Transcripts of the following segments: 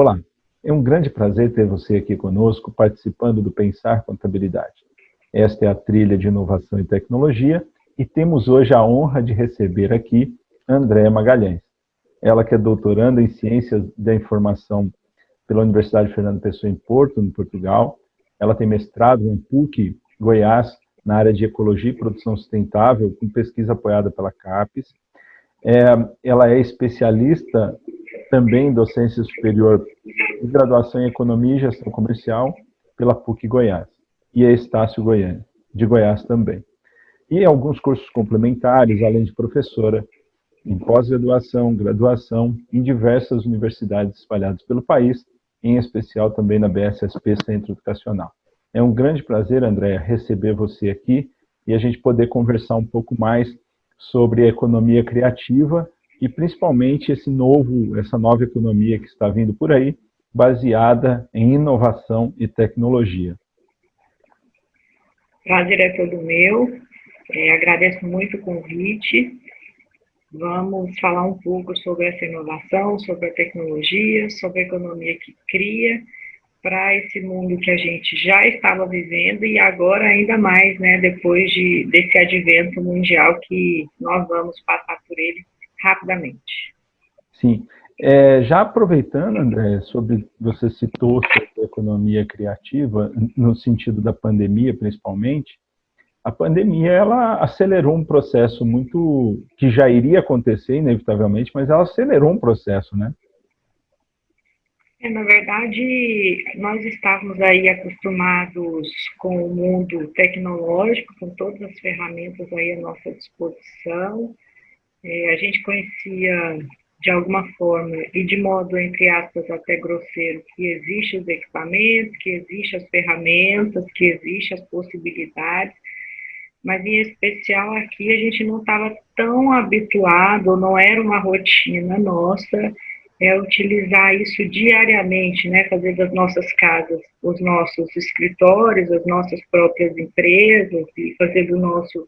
Olá, é um grande prazer ter você aqui conosco, participando do Pensar Contabilidade. Esta é a trilha de inovação e tecnologia e temos hoje a honra de receber aqui Andréa Magalhães. Ela que é doutoranda em Ciências da Informação pela Universidade Fernando Pessoa em Porto, no Portugal. Ela tem mestrado em PUC Goiás, na área de Ecologia e Produção Sustentável, com pesquisa apoiada pela CAPES. Ela é especialista também em docência superior e graduação em Economia e Gestão Comercial pela PUC Goiás. E é Estácio Goiânia, de Goiás também. E alguns cursos complementares, além de professora em pós-graduação, graduação, em diversas universidades espalhadas pelo país, em especial também na BSSP Centro Educacional. É um grande prazer, Andréa, receber você aqui e a gente poder conversar um pouco mais sobre a economia criativa e principalmente essa nova economia que está vindo por aí, baseada em inovação e tecnologia. Prazer é todo meu, agradeço muito o convite. Vamos falar um pouco sobre essa inovação, sobre a tecnologia, sobre a economia que cria para esse mundo que a gente já estava vivendo e agora ainda mais, né, depois desse advento mundial que nós vamos passar por ele rapidamente. Sim. Já aproveitando, André, você citou sobre a economia criativa, no sentido da pandemia, principalmente, a pandemia ela acelerou um processo muito que já iria acontecer, inevitavelmente, mas ela acelerou um processo, né? Na verdade, nós estávamos aí acostumados com o mundo tecnológico, com todas as ferramentas aí à nossa disposição. A gente conhecia de alguma forma e de modo, entre aspas, até grosseiro, que existem os equipamentos, que existem as ferramentas, que existem as possibilidades, mas em especial aqui a gente não estava tão habituado, não era uma rotina nossa, utilizar isso diariamente, né, fazer das nossas casas os nossos escritórios, as nossas próprias empresas, e fazer do nosso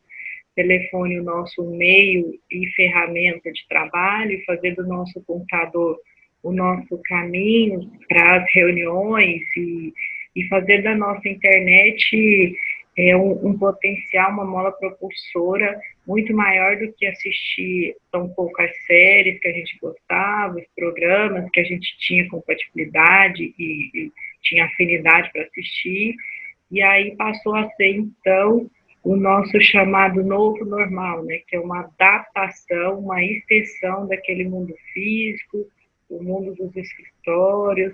telefone o nosso meio e ferramenta de trabalho, e fazer do nosso computador o nosso caminho para as reuniões, e fazer da nossa internet um potencial, uma mola propulsora muito maior do que assistir tão poucas séries que a gente gostava, os programas que a gente tinha compatibilidade e tinha afinidade para assistir, e aí passou a ser, então, o nosso chamado novo normal, né, que é uma adaptação, uma extensão daquele mundo físico, o mundo dos escritórios,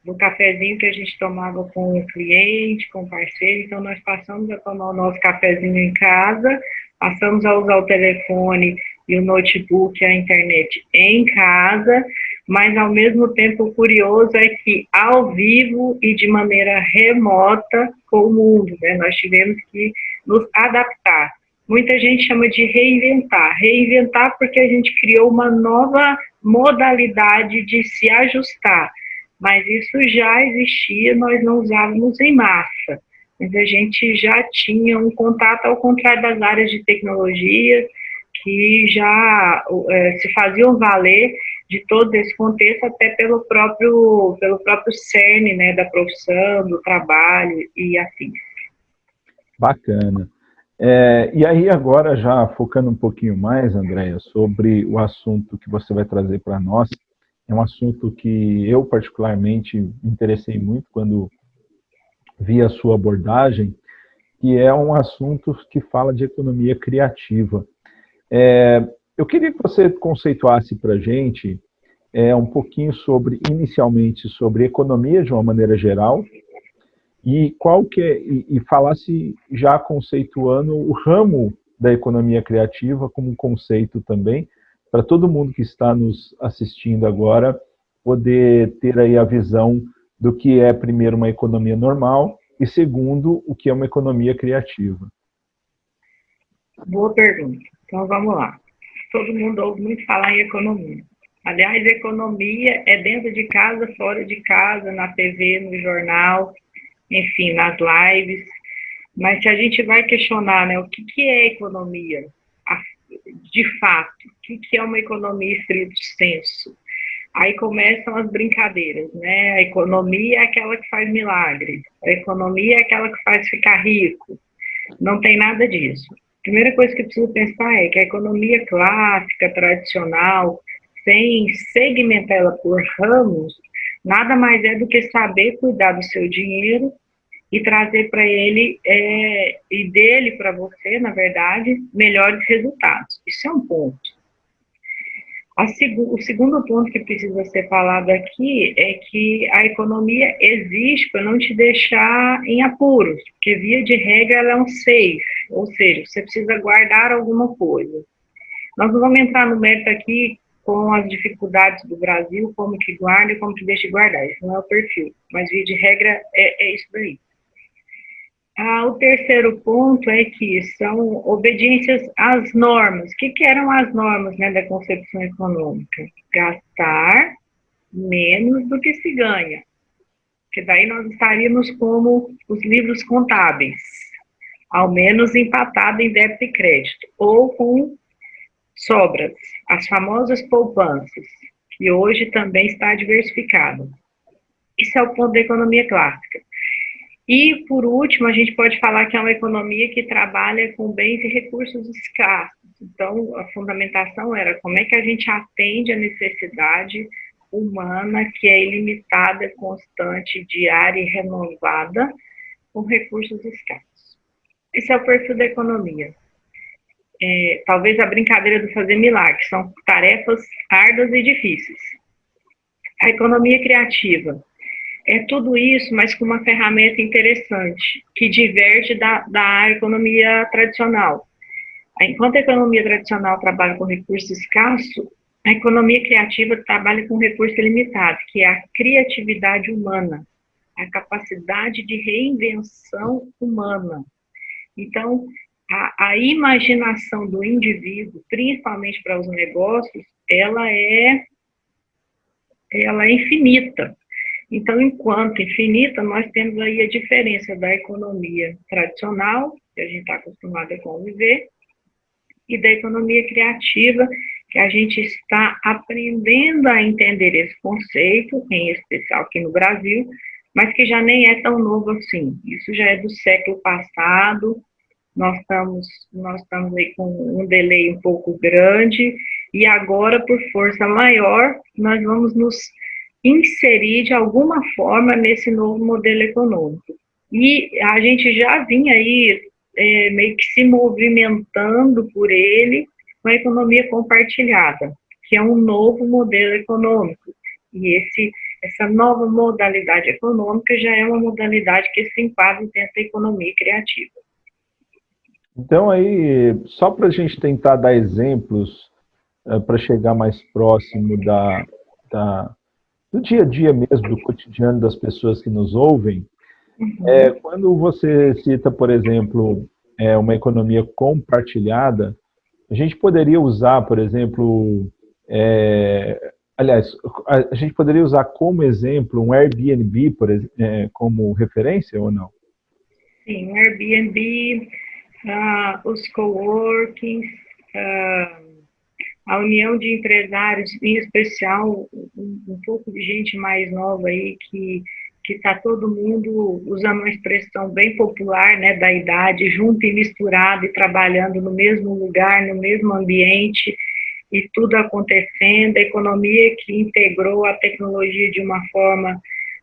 do cafezinho que a gente tomava com o cliente, com o parceiro. Então, nós passamos a tomar o nosso cafezinho em casa, passamos a usar o telefone e o notebook, a internet em casa, mas, ao mesmo tempo, o curioso é que, ao vivo e de maneira remota, com o mundo, né? Nós tivemos que nos adaptar. Muita gente chama de reinventar porque a gente criou uma nova modalidade de se ajustar, mas isso já existia, nós não usávamos em massa, mas a gente já tinha um contato, ao contrário das áreas de tecnologia, que já se faziam valer de todo esse contexto, até pelo próprio cerne, né, da profissão, do trabalho e assim. Bacana. E aí agora, já focando um pouquinho mais, Andréia, sobre o assunto que você vai trazer para nós, é um assunto que eu particularmente me interessei muito quando vi a sua abordagem, que é um assunto que fala de economia criativa. Eu queria que você conceituasse para a gente um pouquinho inicialmente, sobre economia de uma maneira geral, e falasse já conceituando o ramo da economia criativa como um conceito também, para todo mundo que está nos assistindo agora poder ter aí a visão do que é, primeiro, uma economia normal e, segundo, o que é uma economia criativa. Boa pergunta. Então, vamos lá. Todo mundo ouve muito falar em economia. Aliás, economia é dentro de casa, fora de casa, na TV, no jornal, enfim, nas lives. Mas se a gente vai questionar, né, o que é economia, de fato, o que é uma economia estrito sensu? Aí começam as brincadeiras, né? A economia é aquela que faz milagre, a economia é aquela que faz ficar rico. Não tem nada disso. A primeira coisa que eu preciso pensar é que a economia clássica, tradicional, sem segmentar ela por ramos, nada mais é do que saber cuidar do seu dinheiro e trazer para ele, e dele para você, na verdade, melhores resultados. Isso é um ponto. O segundo ponto que precisa ser falado aqui é que a economia existe para não te deixar em apuros, porque via de regra ela é um safe, ou seja, você precisa guardar alguma coisa. Nós não vamos entrar no mérito aqui com as dificuldades do Brasil, como que guarda e como que deixa de guardar, isso não é o perfil, mas via de regra é isso daí. O terceiro ponto é que são obediências às normas. O que eram as normas, né, da concepção econômica? Gastar menos do que se ganha. Porque daí nós estaríamos como os livros contábeis, ao menos empatado em débito e crédito, ou com sobras, as famosas poupanças, que hoje também está diversificado. Isso é o ponto da economia clássica. E, por último, a gente pode falar que é uma economia que trabalha com bens e recursos escassos. Então, a fundamentação era como é que a gente atende a necessidade humana, que é ilimitada, constante, diária e renovada, com recursos escassos. Esse é o perfil da economia. Talvez a brincadeira do fazer milagre, são tarefas árduas e difíceis. A economia criativa é tudo isso, mas com uma ferramenta interessante, que diverge da economia tradicional. Enquanto a economia tradicional trabalha com recurso escasso, a economia criativa trabalha com recurso limitado, que é a criatividade humana, a capacidade de reinvenção humana. Então, a imaginação do indivíduo, principalmente para os negócios, ela é infinita. Então, enquanto infinita, nós temos aí a diferença da economia tradicional, que a gente está acostumado a conviver, e da economia criativa, que a gente está aprendendo a entender esse conceito, em especial aqui no Brasil, mas que já nem é tão novo assim. Isso já é do século passado, nós estamos aí com um delay um pouco grande, e agora, por força maior, nós vamos nos inserir de alguma forma nesse novo modelo econômico. E a gente já vinha aí meio que se movimentando por ele com a economia compartilhada, que é um novo modelo econômico. E essa nova modalidade econômica já é uma modalidade que se enquadra dentro da economia criativa. Então, aí, só para a gente tentar dar exemplos, para chegar mais próximo do dia a dia mesmo, do cotidiano das pessoas que nos ouvem, quando você cita, por exemplo, uma economia compartilhada, a gente poderia usar, por exemplo, aliás, a gente poderia usar como exemplo um Airbnb, como referência ou não? Sim, o Airbnb, os coworkings, a união de empresários, em especial um pouco de gente mais nova aí, que está todo mundo usando uma expressão bem popular, né, da idade, junto e misturado e trabalhando no mesmo lugar, no mesmo ambiente, e tudo acontecendo, a economia que integrou a tecnologia de uma forma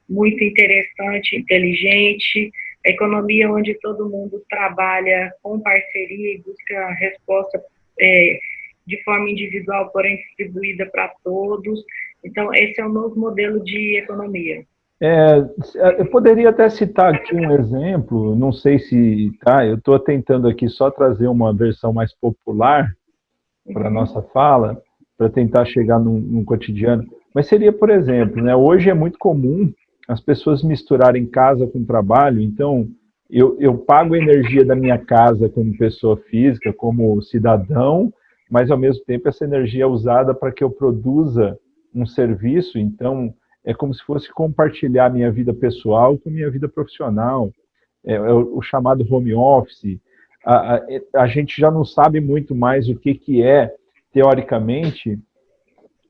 muito interessante, inteligente, a economia onde todo mundo trabalha com parceria e busca resposta de forma individual, porém distribuída para todos. Então, esse é o novo modelo de economia. Eu poderia até citar aqui um exemplo, não sei se, eu estou tentando aqui só trazer uma versão mais popular para a nossa fala, para tentar chegar num cotidiano, mas seria, por exemplo, né, hoje é muito comum as pessoas misturarem casa com trabalho, então eu pago a energia da minha casa como pessoa física, como cidadão, mas ao mesmo tempo essa energia é usada para que eu produza um serviço, então é como se fosse compartilhar minha vida pessoal com minha vida profissional, é o chamado home office. A gente já não sabe muito mais o que é, teoricamente,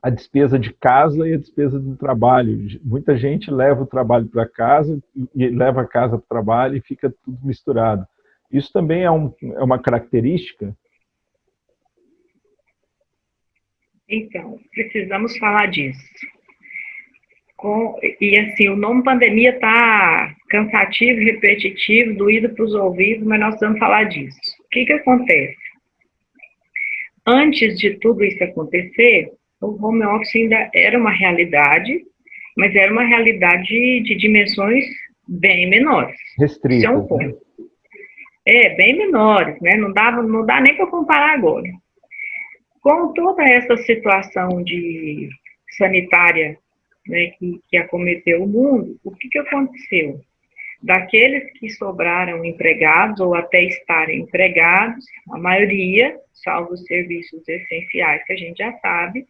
a despesa de casa e a despesa do trabalho. Muita gente leva o trabalho para casa e leva a casa para o trabalho e fica tudo misturado. Isso também é uma característica? Então, precisamos falar disso. E assim, o nome pandemia está cansativo, repetitivo, doído para os ouvidos, mas nós vamos falar disso. O que acontece? Antes de tudo isso acontecer, o home office ainda era uma realidade, mas era uma realidade de dimensões bem menores. Restritas. Isso é um ponto. Bem menores, né? Não dá nem para comparar agora. Com toda essa situação de sanitária, né, que acometeu o mundo, o que aconteceu? Daqueles que sobraram empregados ou até estarem empregados, a maioria, salvo os serviços essenciais que a gente já sabe,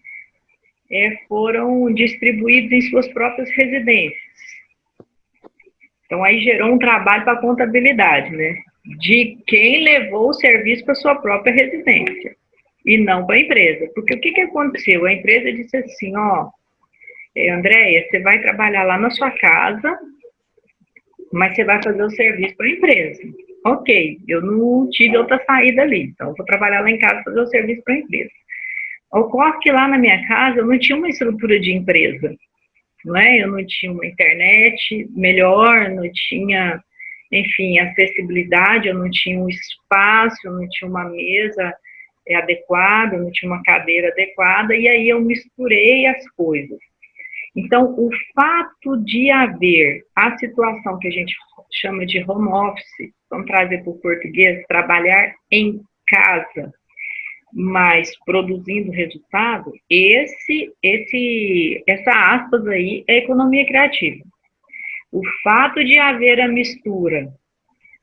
foram distribuídos em suas próprias residências. Então, aí gerou um trabalho para a contabilidade, né? De quem levou o serviço para sua própria residência e não para a empresa. Porque o que aconteceu? A empresa disse assim, Andréia, você vai trabalhar lá na sua casa, mas você vai fazer o serviço para a empresa. Ok, eu não tive outra saída ali, então eu vou trabalhar lá em casa e fazer o serviço para a empresa. Ocorre que lá na minha casa eu não tinha uma estrutura de empresa, não é? Eu não tinha uma internet melhor, não tinha, enfim, acessibilidade, eu não tinha um espaço, eu não tinha uma mesa adequada, eu não tinha uma cadeira adequada, e aí eu misturei as coisas. Então, o fato de haver a situação que a gente chama de home office, vamos trazer para o português, trabalhar em casa, mas produzindo resultado, essa aspas aí é economia criativa. O fato de haver a mistura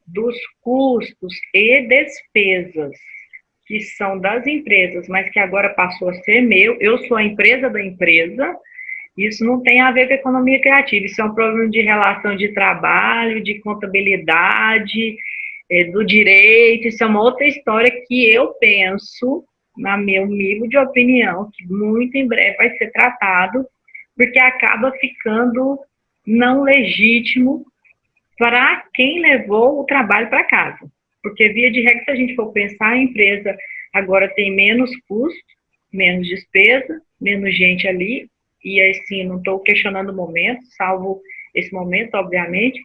dos custos e despesas que são das empresas, mas que agora passou a ser meu, eu sou a empresa da empresa, isso não tem a ver com economia criativa, isso é um problema de relação de trabalho, de contabilidade, do direito, isso é uma outra história que eu penso, na meu nível de opinião, que muito em breve vai ser tratado, porque acaba ficando não legítimo para quem levou o trabalho para casa. Porque, via de regra, se a gente for pensar, a empresa agora tem menos custo, menos despesa, menos gente ali, e assim, não estou questionando o momento, salvo esse momento, obviamente,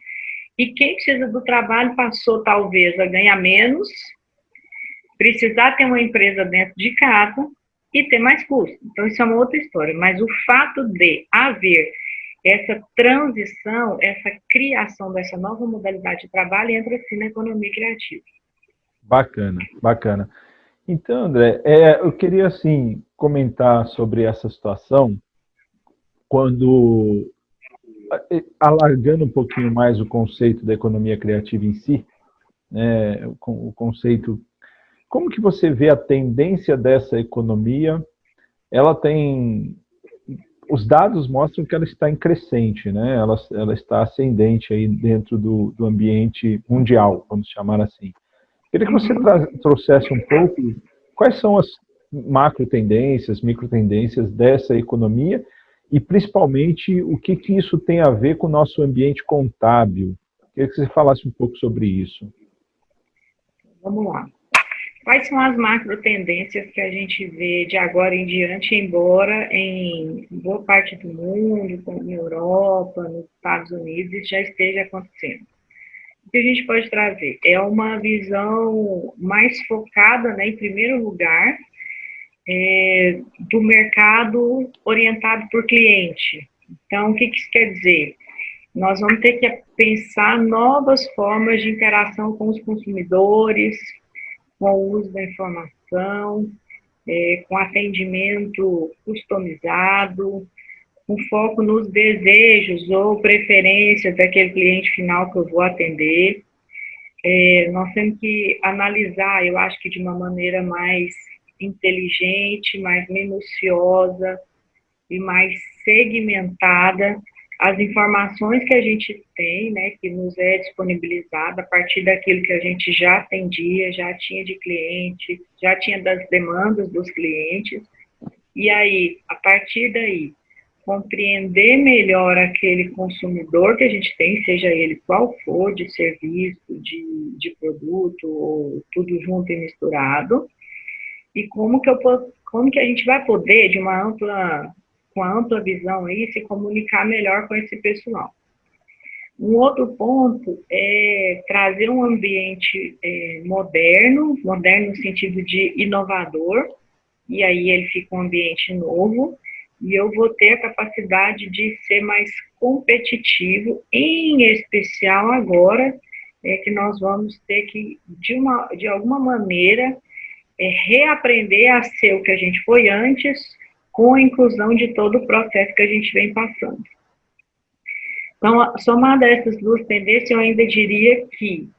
e quem precisa do trabalho passou, talvez, a ganhar menos, precisar ter uma empresa dentro de casa e ter mais custo. Então, isso é uma outra história. Mas o fato de haver essa transição, essa criação dessa nova modalidade de trabalho entra, assim, na economia criativa. Bacana, bacana. Então, André, eu queria, assim, comentar sobre essa situação, quando, alargando um pouquinho mais o conceito da economia criativa em si, né, o conceito, como que você vê a tendência dessa economia? Ela tem, os dados mostram que ela está em crescente, né? Ela está ascendente aí dentro do ambiente mundial, vamos chamar assim. Queria que você trouxesse um pouco quais são as macro tendências, micro tendências dessa economia e, principalmente, o que isso tem a ver com o nosso ambiente contábil. Queria que você falasse um pouco sobre isso. Vamos lá. Quais são as macro tendências que a gente vê de agora em diante, embora em boa parte do mundo, como na Europa, nos Estados Unidos, isso já esteja acontecendo? O que a gente pode trazer? É uma visão mais focada, né, em primeiro lugar, do mercado orientado por cliente. Então, o que isso quer dizer? Nós vamos ter que pensar novas formas de interação com os consumidores, com o uso da informação, com atendimento customizado, com foco nos desejos ou preferências daquele cliente final que eu vou atender. Nós temos que analisar, eu acho que de uma maneira mais inteligente, mais minuciosa e mais segmentada, as informações que a gente tem, né, que nos é disponibilizada a partir daquilo que a gente já atendia, já tinha de cliente, já tinha das demandas dos clientes, E aí, a partir daí, compreender melhor aquele consumidor que a gente tem, seja ele qual for, de serviço, de produto, ou tudo junto e misturado, e como que a gente vai poder, com uma ampla visão aí, se comunicar melhor com esse pessoal. Um outro ponto é trazer um ambiente moderno no sentido de inovador, e aí ele fica um ambiente novo, e eu vou ter a capacidade de ser mais competitivo, em especial agora, que nós vamos ter que, de alguma maneira, reaprender a ser o que a gente foi antes, com a inclusão de todo o processo que a gente vem passando. Então, somado a essas duas tendências, eu ainda diria que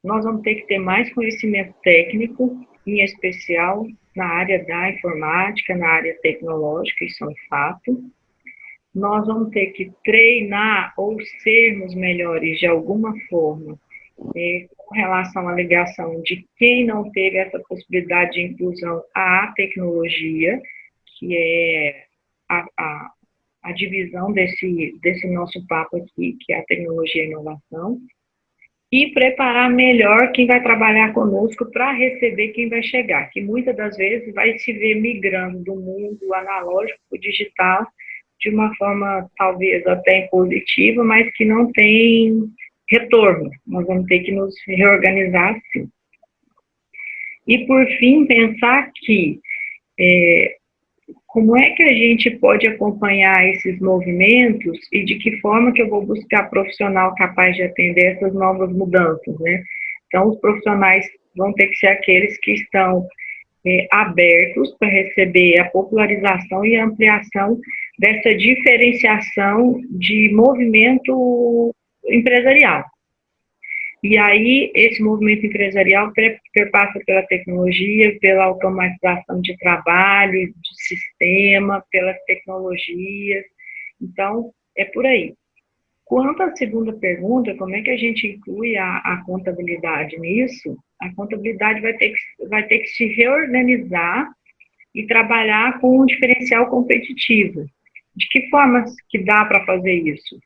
nós vamos ter que ter mais conhecimento técnico, em especial na área da informática, na área tecnológica, isso é um fato. Nós vamos ter que treinar ou sermos melhores de alguma forma, com relação à ligação de quem não teve essa possibilidade de inclusão à tecnologia, que é a divisão desse nosso papo aqui, que é a tecnologia e inovação, e preparar melhor quem vai trabalhar conosco para receber quem vai chegar, que muitas das vezes vai se ver migrando do mundo analógico para o digital de uma forma talvez até positiva, mas que não tem retorno. Nós vamos ter que nos reorganizar, sim. E, por fim, pensar que como é que a gente pode acompanhar esses movimentos e de que forma que eu vou buscar profissional capaz de atender essas novas mudanças, né? Então, os profissionais vão ter que ser aqueles que estão abertos para receber a popularização e a ampliação dessa diferenciação de movimento empresarial. E aí, esse movimento empresarial perpassa pela tecnologia, pela automatização de trabalho, de sistema, pelas tecnologias. Então, é por aí. Quanto à segunda pergunta, como é que a gente inclui a contabilidade nisso? A contabilidade vai ter que se reorganizar e trabalhar com um diferencial competitivo. De que forma que dá para fazer isso?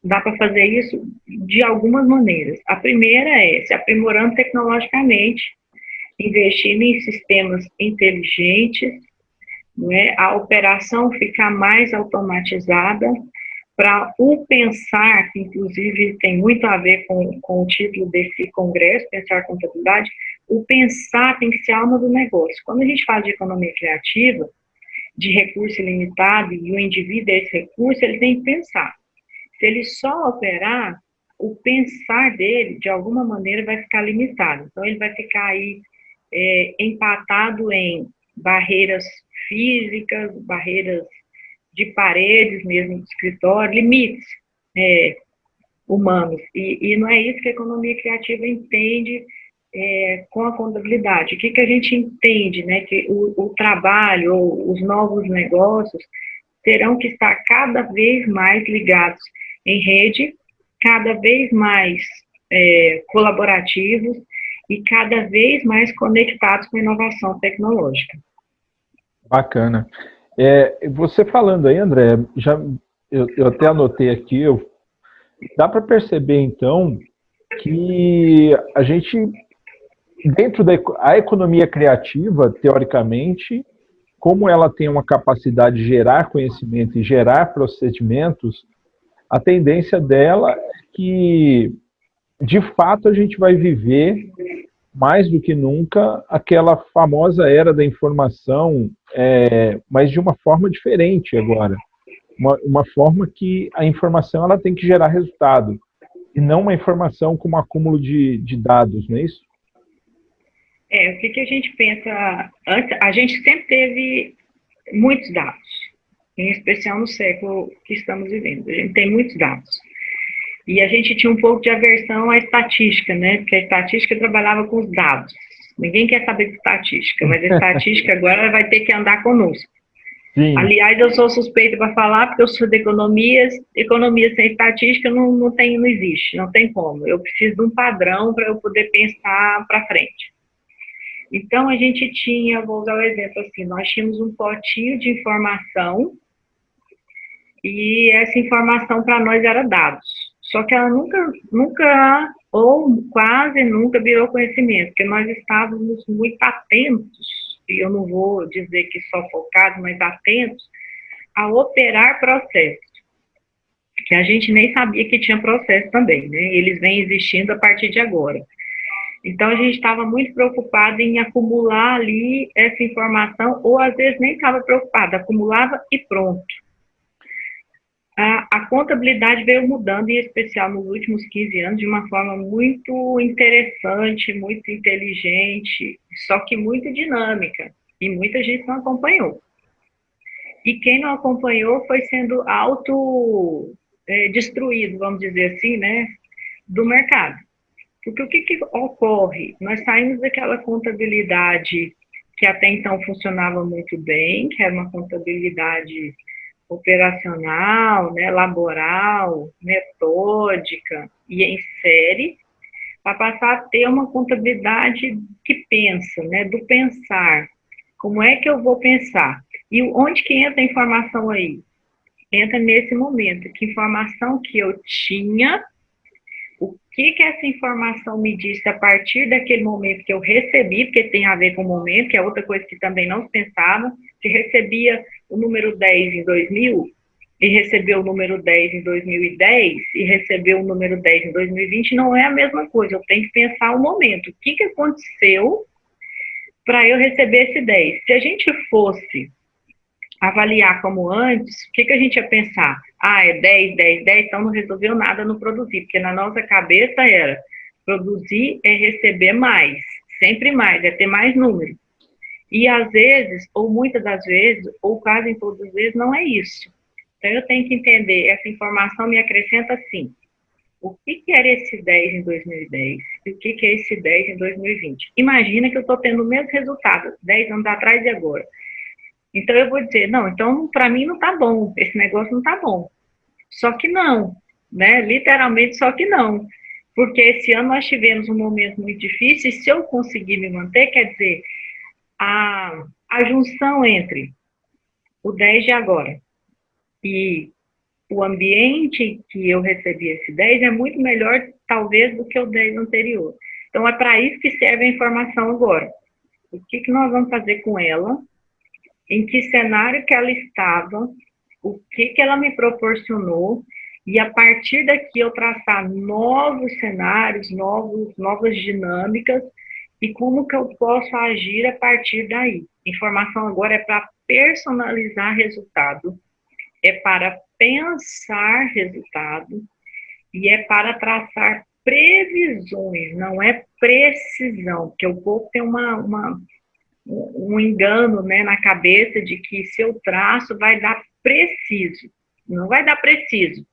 Dá para fazer isso de algumas maneiras. A primeira é se aprimorando tecnologicamente, investindo em sistemas inteligentes, né, a operação ficar mais automatizada, para o pensar, que inclusive tem muito a ver com o título desse congresso, Pensar Contabilidade, o pensar tem que ser a alma do negócio. Quando a gente fala de economia criativa, de recurso ilimitado, e o indivíduo é esse recurso, ele tem que pensar. Se ele só operar, o pensar dele, de alguma maneira, vai ficar limitado. Então, ele vai ficar aí empatado em barreiras físicas, barreiras de paredes mesmo, de escritório, limites humanos. E não é isso que a economia criativa entende com a contabilidade. O que a gente entende, né? Que o trabalho, ou os novos negócios, terão que estar cada vez mais ligados em rede, cada vez mais colaborativos e cada vez mais conectados com a inovação tecnológica. Bacana. Você falando aí, André, eu até anotei aqui, dá para perceber, então, que a gente, dentro da economia criativa, teoricamente, como ela tem uma capacidade de gerar conhecimento e gerar procedimentos, a tendência dela é que, de fato, a gente vai viver, mais do que nunca, aquela famosa era da informação, mas de uma forma diferente agora. Uma forma que a informação ela tem que gerar resultado, e não uma informação com um acúmulo de dados, não é isso? O que a gente pensa? Antes, a gente sempre teve muitos dados, em especial no século que estamos vivendo. A gente tem muitos dados. E a gente tinha um pouco de aversão à estatística, né? Porque a estatística trabalhava com os dados. Ninguém quer saber de estatística, mas a estatística agora vai ter que andar conosco. Sim. Aliás, eu sou suspeita para falar, porque eu sou de economias. Economia sem estatística não existe, não tem como. Eu preciso de um padrão para eu poder pensar para frente. Então, a gente tinha, vou usar o exemplo assim, nós tínhamos um potinho de informação e essa informação para nós era dados. Só que ela nunca, ou quase nunca virou conhecimento, porque nós estávamos muito atentos, e eu não vou dizer que só focados, mas atentos a operar processos, que a gente nem sabia que tinha processo também, né? Eles vêm existindo a partir de agora. Então, a gente estava muito preocupado em acumular ali essa informação, ou às vezes nem estava preocupado, acumulava e pronto. A contabilidade veio mudando, em especial nos últimos 15 anos, de uma forma muito interessante, muito inteligente, só que muito dinâmica, e muita gente não acompanhou. E quem não acompanhou foi sendo destruído, vamos dizer assim, né, do mercado. Porque o que ocorre? Nós saímos daquela contabilidade que até então funcionava muito bem, que era uma contabilidade operacional, né, laboral, metódica e em série, para passar a ter uma contabilidade que pensa, né, do pensar. Como é que eu vou pensar? E onde que entra a informação aí? Entra nesse momento, que informação que eu tinha, o que essa informação me disse a partir daquele momento que eu recebi, porque tem a ver com o momento, que é outra coisa que também não se pensava, se recebia o número 10 em 2000, e recebeu o número 10 em 2010, e recebeu o número 10 em 2020, não é a mesma coisa, eu tenho que pensar o momento, o que aconteceu para eu receber esse 10. Se a gente fosse avaliar como antes, o que a gente ia pensar? Ah, é 10, 10, 10, então não resolveu nada no produzir, porque na nossa cabeça era produzir é receber mais, sempre mais, é ter mais número. E às vezes, ou muitas das vezes, ou quase em todas as vezes, não é isso. Então eu tenho que entender, essa informação me acrescenta assim, o que era esse 10 em 2010 e o que é esse 10 em 2020. Imagina que eu estou tendo o mesmo resultado, 10 anos atrás e agora. Então, eu vou dizer, não, então, para mim não está bom, esse negócio não está bom. Só que não, né? Literalmente, só que não. Porque esse ano nós tivemos um momento muito difícil, e se eu conseguir me manter, quer dizer, a junção entre o 10 de agora e o ambiente que eu recebi esse 10 é muito melhor, talvez, do que o 10 anterior. Então, é para isso que serve a informação agora. O que nós vamos fazer com ela? Em que cenário que ela estava, o que ela me proporcionou, e a partir daqui eu traçar novos cenários, novas dinâmicas, e como que eu posso agir a partir daí. Informação agora é para personalizar resultado, é para pensar resultado, e é para traçar previsões, não é precisão, porque o povo tem um engano, né, na cabeça de que se eu traço vai dar preciso. Não vai dar preciso,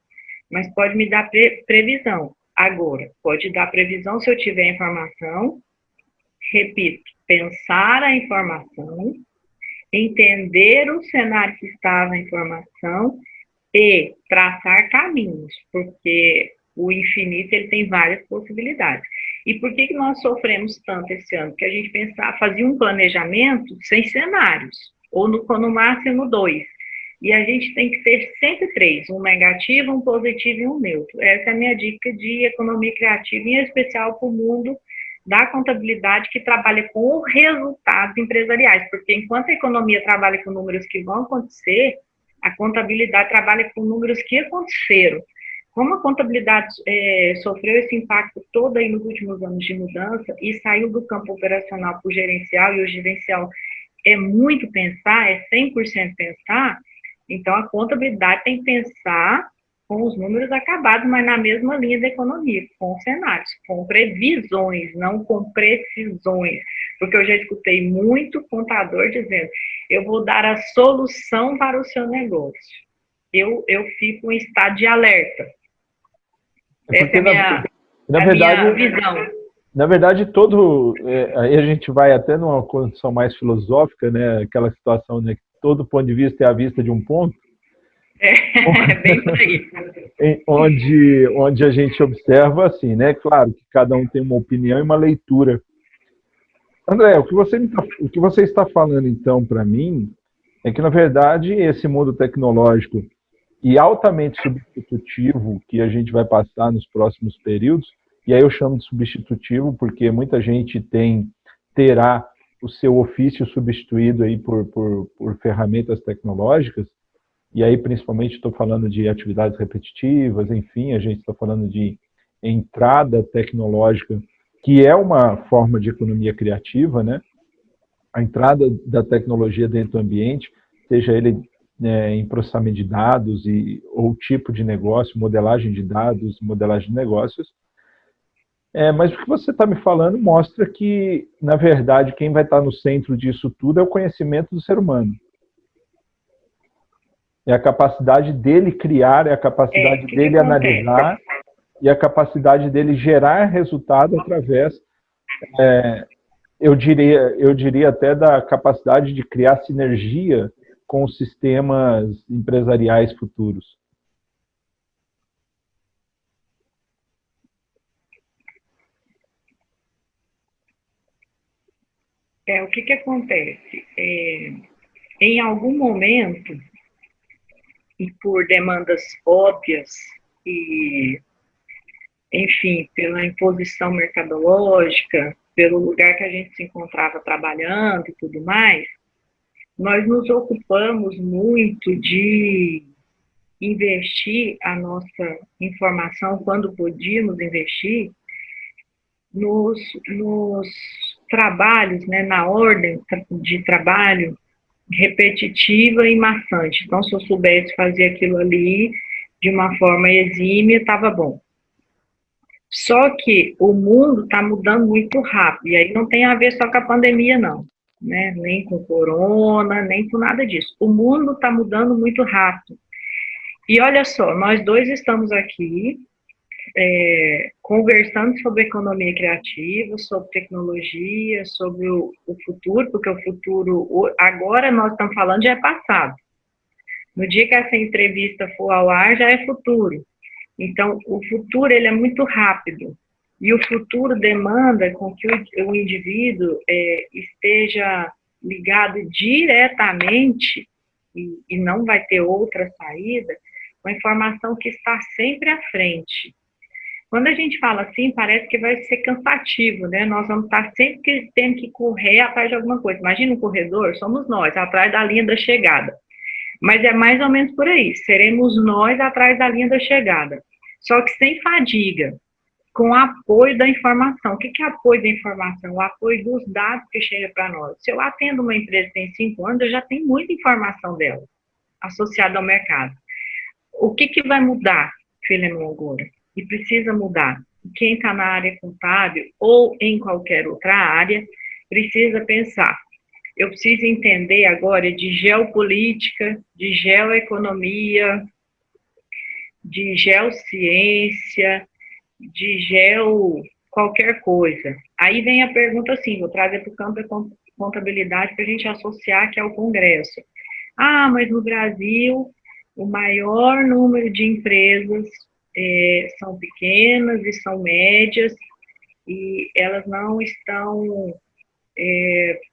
mas pode me dar previsão. Agora, pode dar previsão se eu tiver informação, repito, pensar a informação, entender o cenário que está na informação e traçar caminhos, porque o infinito ele tem várias possibilidades. E por que nós sofremos tanto esse ano? Porque a gente fazia um planejamento sem cenários, ou no máximo 2. E a gente tem que ter sempre 3, um negativo, um positivo e um neutro. Essa é a minha dica de economia criativa, em especial para o mundo da contabilidade que trabalha com resultados empresariais, porque enquanto a economia trabalha com números que vão acontecer, a contabilidade trabalha com números que aconteceram. Como a contabilidade sofreu esse impacto todo aí nos últimos anos de mudança e saiu do campo operacional para o gerencial, e o gerencial é muito pensar, é 100% pensar, então a contabilidade tem que pensar com os números acabados, mas na mesma linha da economia, com cenários, com previsões, não com precisões. Porque eu já escutei muito contador dizendo, eu vou dar a solução para o seu negócio. Eu fico em estado de alerta. Essa é a minha visão. Na verdade, aí a gente vai até numa condição mais filosófica, né? Aquela situação, né, que todo ponto de vista é a vista de um ponto. Bem por aí. Onde a gente observa assim, né? Claro que cada um tem uma opinião e uma leitura André, o que você está falando então para mim é que, na verdade, esse mundo tecnológico e altamente substitutivo que a gente vai passar nos próximos períodos, e aí eu chamo de substitutivo porque muita gente terá o seu ofício substituído aí por ferramentas tecnológicas, e aí principalmente estou falando de atividades repetitivas, enfim, a gente está falando de entrada tecnológica, que é uma forma de economia criativa, né? A entrada da tecnologia dentro do ambiente, seja ele em processamento de dados ou tipo de negócio, modelagem de dados, modelagem de negócios. Mas o que você está me falando mostra que, na verdade, quem vai estar no centro disso tudo é o conhecimento do ser humano. É a capacidade dele criar, é a capacidade dele analisar e a capacidade dele gerar resultado através, eu diria até da capacidade de criar sinergia com os sistemas empresariais futuros. O que acontece? Em algum momento, e por demandas óbvias e, enfim, pela imposição mercadológica, pelo lugar que a gente se encontrava trabalhando e tudo mais, nós nos ocupamos muito de investir a nossa informação, quando podíamos investir, nos trabalhos, né, na ordem de trabalho repetitiva e maçante. Então, se eu soubesse fazer aquilo ali de uma forma exímia, estava bom. Só que o mundo está mudando muito rápido, e aí não tem a ver só com a pandemia, não, né? Nem com corona, nem com nada disso. O mundo está mudando muito rápido. E olha só, nós dois estamos aqui conversando sobre economia criativa, sobre tecnologia, sobre o futuro, porque o futuro, agora nós estamos falando, já é passado. No dia que essa entrevista for ao ar, já é futuro. Então, o futuro ele é muito rápido. E o futuro demanda com que o indivíduo esteja ligado diretamente, e não vai ter outra saída, com a informação que está sempre à frente. Quando a gente fala assim, parece que vai ser cansativo, né? Nós vamos estar sempre tendo que correr atrás de alguma coisa. Imagina um corredor, somos nós, atrás da linha da chegada. Mas é mais ou menos por aí, seremos nós atrás da linha da chegada. Só que sem fadiga, com apoio da informação. O que é apoio da informação? O apoio dos dados que chegam para nós. Se eu atendo uma empresa que tem 5 anos, eu já tenho muita informação dela, associada ao mercado. O que vai mudar, Filemon, agora? E precisa mudar. Quem está na área contábil ou em qualquer outra área, precisa pensar. Eu preciso entender agora de geopolítica, de geoeconomia, de geociência, de qualquer coisa. Aí vem a pergunta assim, vou trazer para o campo da contabilidade para a gente associar que é o Congresso. Ah, mas no Brasil, o maior número de empresas são pequenas e são médias, e elas não estão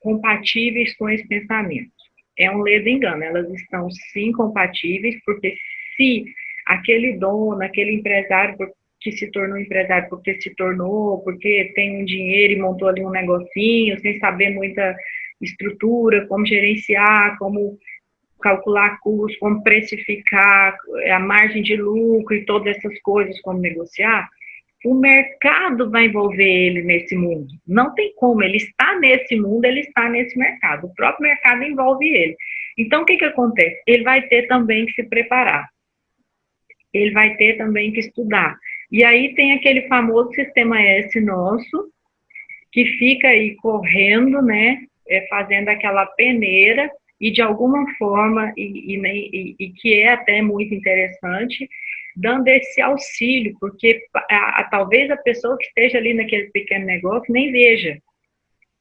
compatíveis com esse pensamento. É um ledo engano, elas estão sim compatíveis, porque se aquele dono, aquele empresário que se tornou empresário porque se tornou, porque tem um dinheiro e montou ali um negocinho, sem saber muita estrutura, como gerenciar, como calcular custos, como precificar, a margem de lucro e todas essas coisas, como negociar, o mercado vai envolver ele nesse mundo. Não tem como, ele está nesse mundo, ele está nesse mercado. O próprio mercado envolve ele. Então, o que acontece? Ele vai ter também que se preparar. Ele vai ter também que estudar. E aí tem aquele famoso sistema S nosso, que fica aí correndo, né, fazendo aquela peneira, e de alguma forma, e que é até muito interessante, dando esse auxílio, porque talvez a pessoa que esteja ali naquele pequeno negócio nem veja,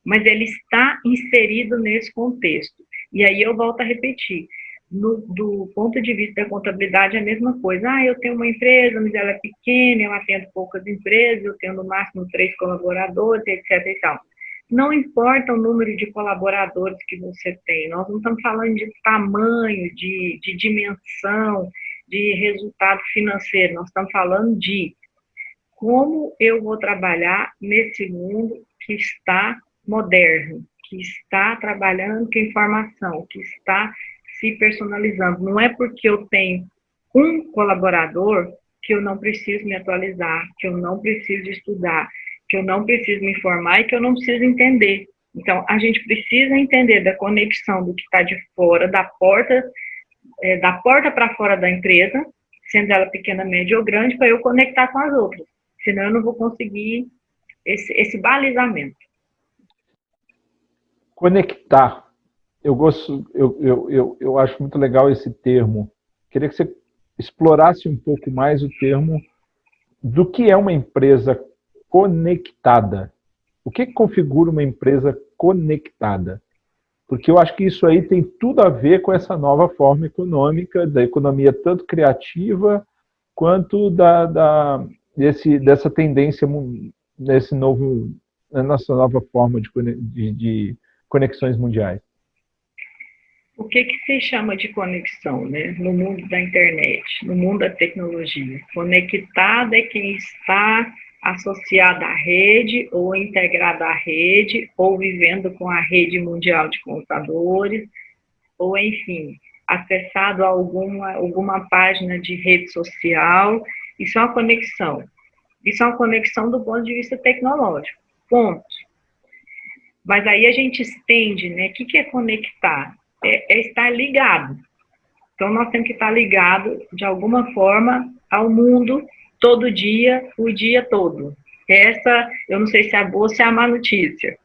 mas ele está inserido nesse contexto. E aí eu volto a repetir, do ponto de vista da contabilidade é a mesma coisa. Ah, eu tenho uma empresa, mas ela é pequena, eu atendo poucas empresas, eu tenho no máximo 3 colaboradores, etc. e tal. Não importa o número de colaboradores que você tem, nós não estamos falando de tamanho, de dimensão, de resultado financeiro, nós estamos falando de como eu vou trabalhar nesse mundo que está moderno, que está trabalhando com informação, que está se personalizando. Não é porque eu tenho um colaborador que eu não preciso me atualizar, que eu não preciso estudar, que eu não preciso me informar e que eu não preciso entender. Então, a gente precisa entender da conexão do que está de fora, da porta para fora da empresa, sendo ela pequena, média ou grande, para eu conectar com as outras. Senão eu não vou conseguir esse balizamento. Conectar. Eu acho muito legal esse termo. Queria que você explorasse um pouco mais o termo do que é uma empresa conectada. O que configura uma empresa conectada? Porque eu acho que isso aí tem tudo a ver com essa nova forma econômica, da economia tanto criativa quanto dessa tendência, nessa nova forma de conexões mundiais. O que se chama de conexão, né? No mundo da internet, no mundo da tecnologia? Conectado é quem está associado à rede, ou integrado à rede, ou vivendo com a rede mundial de computadores, ou, enfim, acessado a alguma página de rede social. Isso é uma conexão. Isso é uma conexão do ponto de vista tecnológico. Ponto. Mas aí a gente estende, né? O que é conectar? É estar ligado. Então, nós temos que estar ligado, de alguma forma, ao mundo, todo dia, o dia todo. Essa, eu não sei se é a boa ou se é a má notícia,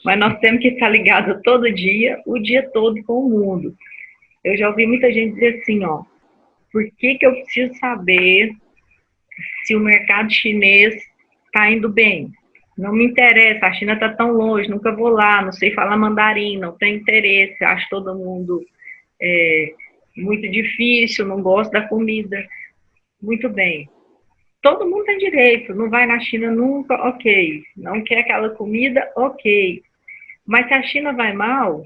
mas nós temos que estar ligado todo dia, o dia todo com o mundo. Eu já ouvi muita gente dizer assim, ó, por que eu preciso saber se o mercado chinês está indo bem? Não me interessa, a China está tão longe, nunca vou lá, não sei falar mandarim, não tenho interesse, acho todo mundo muito difícil, não gosto da comida. Muito bem. Todo mundo tem direito, não vai na China nunca, ok. Não quer aquela comida, ok. Mas se a China vai mal,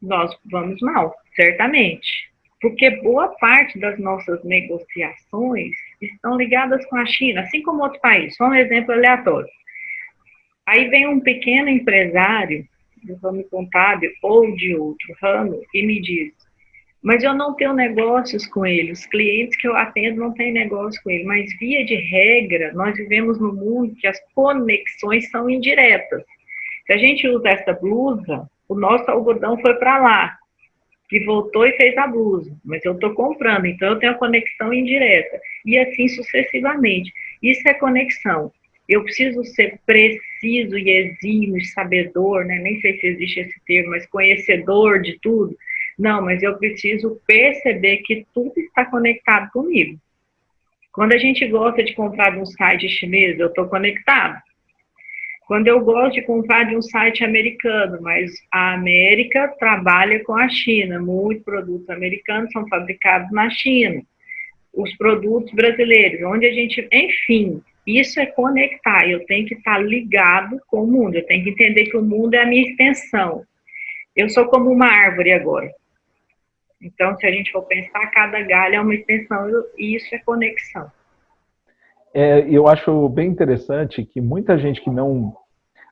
nós vamos mal, certamente. Porque boa parte das nossas negociações estão ligadas com a China, assim como outro país. Só um exemplo aleatório. Aí vem um pequeno empresário do ramo contábil ou de outro ramo e me diz, mas eu não tenho negócios com ele, os clientes que eu atendo não têm negócio com ele, mas via de regra, nós vivemos num mundo que as conexões são indiretas. Se a gente usa essa blusa, o nosso algodão foi para lá, e voltou e fez a blusa, mas eu estou comprando, então eu tenho a conexão indireta, e assim sucessivamente. Isso é conexão. Eu preciso ser preciso e exímio, sabedor, né? Nem sei se existe esse termo, mas conhecedor de tudo. Não, mas eu preciso perceber que tudo está conectado comigo. Quando a gente gosta de comprar de um site chinês, eu estou conectado. Quando eu gosto de comprar de um site americano, mas a América trabalha com a China, muitos produtos americanos são fabricados na China. Os produtos brasileiros, onde a gente, enfim, isso é conectar. Eu tenho que estar ligado com o mundo, eu tenho que entender que o mundo é a minha extensão. Eu sou como uma árvore agora. Então, se a gente for pensar, cada galho é uma extensão, e isso é conexão. Eu acho bem interessante que muita gente que não...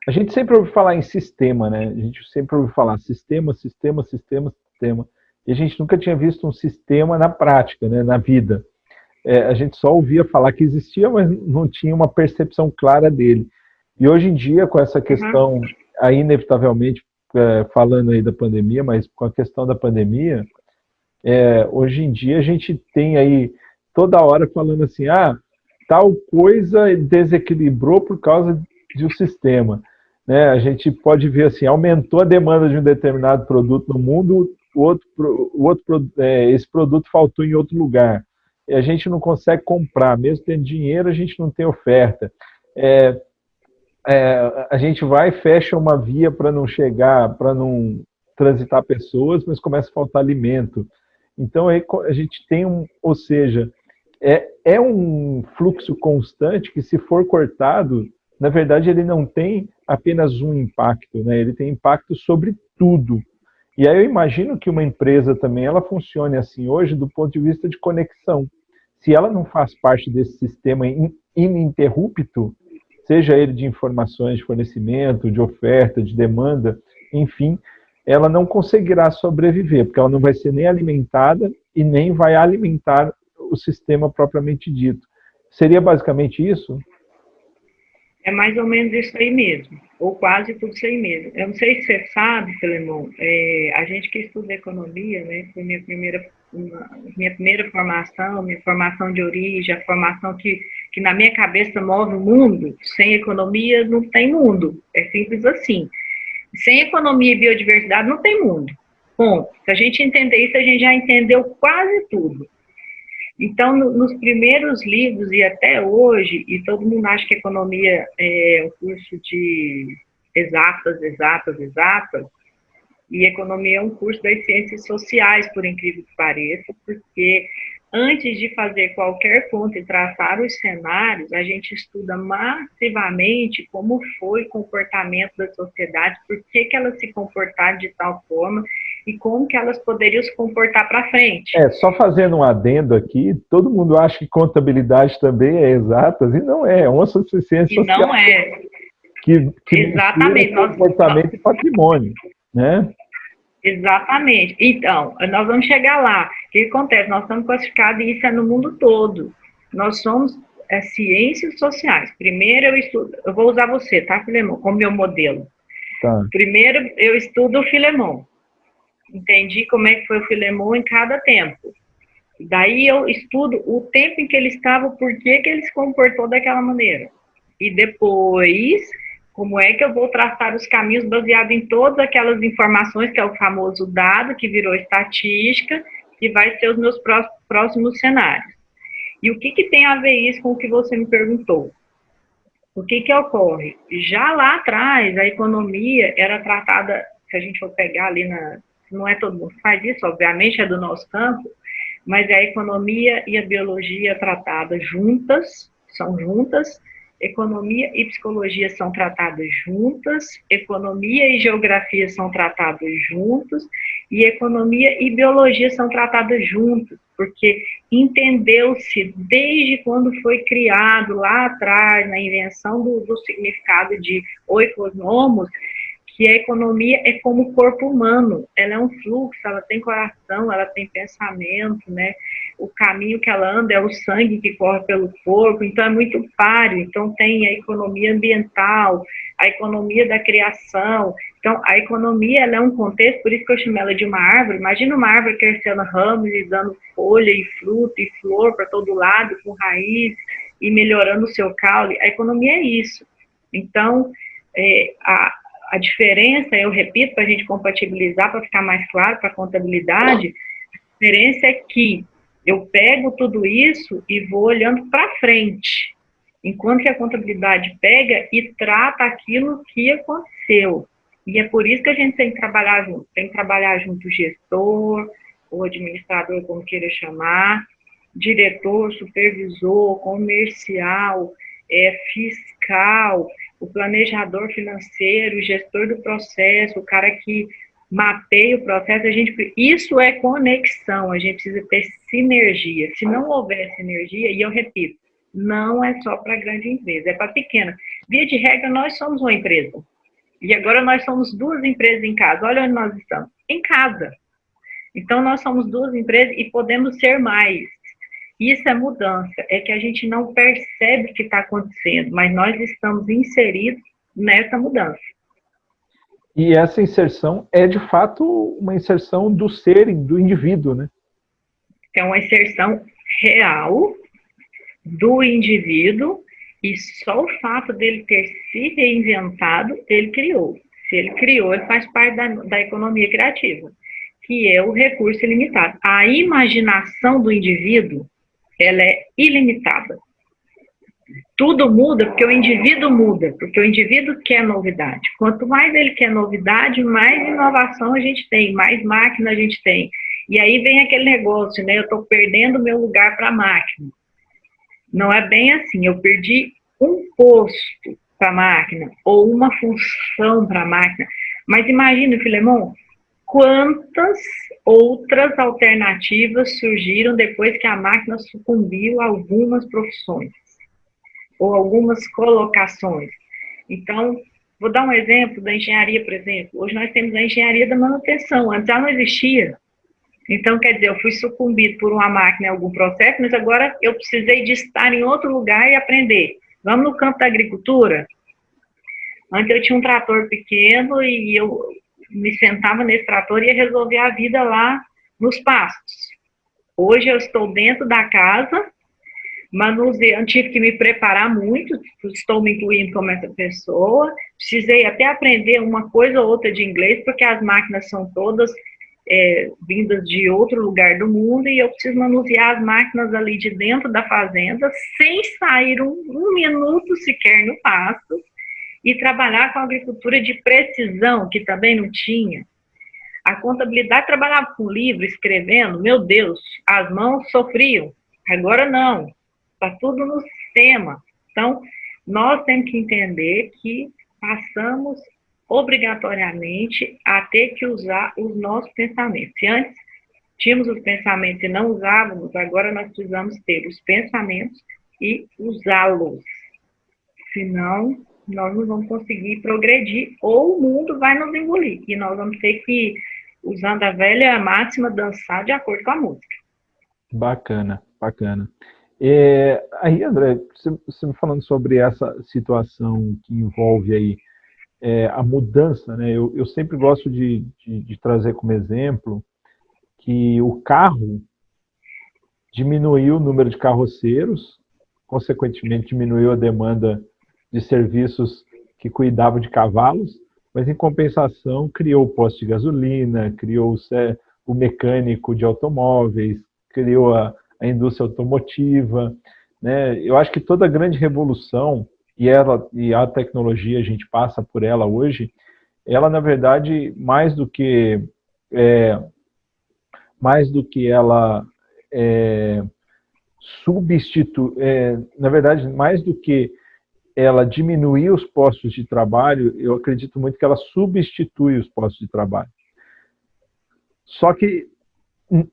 A gente sempre ouve falar em sistema, né? A gente sempre ouve falar sistema, sistema, sistema, sistema. E a gente nunca tinha visto um sistema na prática, né? Na vida. A gente só ouvia falar que existia, mas não tinha uma percepção clara dele. E hoje em dia, com essa questão, aí inevitavelmente, falando aí da pandemia, mas com a questão da pandemia, hoje em dia a gente tem aí toda hora falando assim, tal coisa desequilibrou por causa de um sistema. Né? A gente pode ver assim, aumentou a demanda de um determinado produto no mundo, esse produto faltou em outro lugar. E a gente não consegue comprar, mesmo tendo dinheiro, a gente não tem oferta. A gente vai e fecha uma via para não chegar, para não transitar pessoas, mas começa a faltar alimento. Então, aí a gente tem ou seja, é um fluxo constante que, se for cortado, na verdade, ele não tem apenas um impacto, né? Ele tem impacto sobre tudo. E aí eu imagino que uma empresa também, ela funcione assim hoje do ponto de vista de conexão. Se ela não faz parte desse sistema ininterrupto, seja ele de informações, de fornecimento, de oferta, de demanda, enfim, ela não conseguirá sobreviver, porque ela não vai ser nem alimentada e nem vai alimentar o sistema propriamente dito. Seria basicamente isso? É mais ou menos isso aí mesmo, ou quase tudo isso aí mesmo. Eu não sei se você sabe, Filemon, a gente que estuda economia, né, foi minha primeira formação, minha formação de origem, a formação que na minha cabeça move o mundo. Sem economia não tem mundo, é simples assim. Sem economia e biodiversidade não tem mundo. Bom, se a gente entender isso, a gente já entendeu quase tudo. Então, nos primeiros livros e até hoje, e todo mundo acha que economia é um curso de exatas, e economia é um curso das ciências sociais, por incrível que pareça, porque antes de fazer qualquer conta e traçar os cenários, a gente estuda massivamente como foi o comportamento da sociedade, por que elas se comportaram de tal forma e como que elas poderiam se comportar para frente. Só fazendo um adendo aqui, todo mundo acha que contabilidade também é exatas, e não é uma ciência social. E não é. Que exatamente. Comportamento e patrimônio, né? Exatamente. Então, nós vamos chegar lá. O que acontece? Nós estamos classificados, e isso é no mundo todo. Nós somos ciências sociais. Primeiro eu vou usar você, tá, Filemon, como meu modelo. Tá. Primeiro eu estudo o Filemon. Entendi como é que foi o Filemon em cada tempo. Daí eu estudo o tempo em que ele estava, por que ele se comportou daquela maneira. E depois, como é que eu vou traçar os caminhos baseado em todas aquelas informações, que é o famoso dado, que virou estatística, que vai ser os meus próximos cenários. E o que tem a ver isso com o que você me perguntou? O que ocorre? Já lá atrás, a economia era tratada, se a gente for pegar ali não é todo mundo que faz isso, obviamente é do nosso campo, mas a economia e a biologia tratadas juntas, são juntas, economia e psicologia são tratadas juntas, economia e geografia são tratadas juntos, e economia e biologia são tratadas juntas, porque entendeu-se desde quando foi criado lá atrás, na invenção do significado de oikonomos, que a economia é como o corpo humano, ela é um fluxo, ela tem coração, ela tem pensamento, né? O caminho que ela anda é o sangue que corre pelo corpo, então é muito páreo. Então tem a economia ambiental, a economia da criação. Então a economia, ela é um contexto, por isso que eu chamo ela de uma árvore. Imagina uma árvore crescendo ramos e dando folha e fruto e flor para todo lado, com raiz e melhorando o seu caule. A economia é isso. Então, a diferença, eu repito, para a gente compatibilizar, para ficar mais claro para a contabilidade, a diferença é que eu pego tudo isso e vou olhando para frente, enquanto que a contabilidade pega e trata aquilo que aconteceu. E é por isso que a gente tem que trabalhar junto. Tem que trabalhar junto o gestor, o administrador, como queira chamar, diretor, supervisor, comercial, fiscal, o planejador financeiro, o gestor do processo, o cara que mapeia o processo. Isso é conexão, a gente precisa ter sinergia. Se não houver sinergia, e eu repito, não é só para grande empresa, é para pequena. Via de regra, nós somos uma empresa. E agora nós somos duas empresas em casa. Olha onde nós estamos. Em casa. Então, nós somos duas empresas e podemos ser mais. Isso é mudança, é que a gente não percebe o que está acontecendo, mas nós estamos inseridos nessa mudança. E essa inserção é, de fato, uma inserção do ser, do indivíduo, né? É uma inserção real do indivíduo, e só o fato dele ter se reinventado, ele criou. Se ele criou, ele faz parte da economia criativa, que é o recurso ilimitado. A imaginação do indivíduo, ela é ilimitada. Tudo muda porque o indivíduo muda, porque o indivíduo quer novidade. Quanto mais ele quer novidade, mais inovação a gente tem, mais máquina a gente tem. E aí vem aquele negócio, né? Eu estou perdendo meu lugar para a máquina. Não é bem assim, eu perdi um posto. para a máquina, ou uma função para a máquina. Mas imagina, Filemon, quantas outras alternativas surgiram depois que a máquina sucumbiu a algumas profissões, ou algumas colocações. Então, vou dar um exemplo da engenharia, por exemplo. Hoje nós temos a engenharia da manutenção, antes ela não existia. Então, quer dizer, eu fui sucumbido por uma máquina em algum processo, mas agora eu precisei de estar em outro lugar e aprender. Vamos no campo da agricultura? Antes eu tinha um trator pequeno e eu me sentava nesse trator e ia resolver a vida lá nos pastos. Hoje eu estou dentro da casa, manuseando, tive que me preparar muito, estou me incluindo como essa pessoa, precisei até aprender uma coisa ou outra de inglês, porque as máquinas são todas vindas de outro lugar do mundo e eu preciso manusear as máquinas ali de dentro da fazenda sem sair um minuto sequer no pasto e trabalhar com a agricultura de precisão, que também não tinha. A contabilidade trabalhava com livro, escrevendo, meu Deus, as mãos sofriam. Agora não, está tudo no sistema. Então, nós temos que entender que passamos obrigatoriamente a ter que usar os nossos pensamentos. Se antes tínhamos os pensamentos e não usávamos, agora nós precisamos ter os pensamentos e usá-los. Senão, nós não vamos conseguir progredir ou o mundo vai nos engolir. E nós vamos ter que, usando a velha máxima, dançar de acordo com a música. Bacana, bacana. Aí, André, você me falando sobre essa situação que envolve aí a mudança, né? Eu sempre gosto de trazer como exemplo que o carro diminuiu o número de carroceiros, consequentemente diminuiu a demanda de serviços que cuidavam de cavalos, mas em compensação criou o posto de gasolina, criou o mecânico de automóveis, criou a indústria automotiva, né? Eu acho que toda grande revolução, e a tecnologia, a gente passa por ela hoje, ela, na verdade, mais do que ela substitui, na verdade, mais do que ela diminuir os postos de trabalho, eu acredito muito que ela substitui os postos de trabalho. Só que,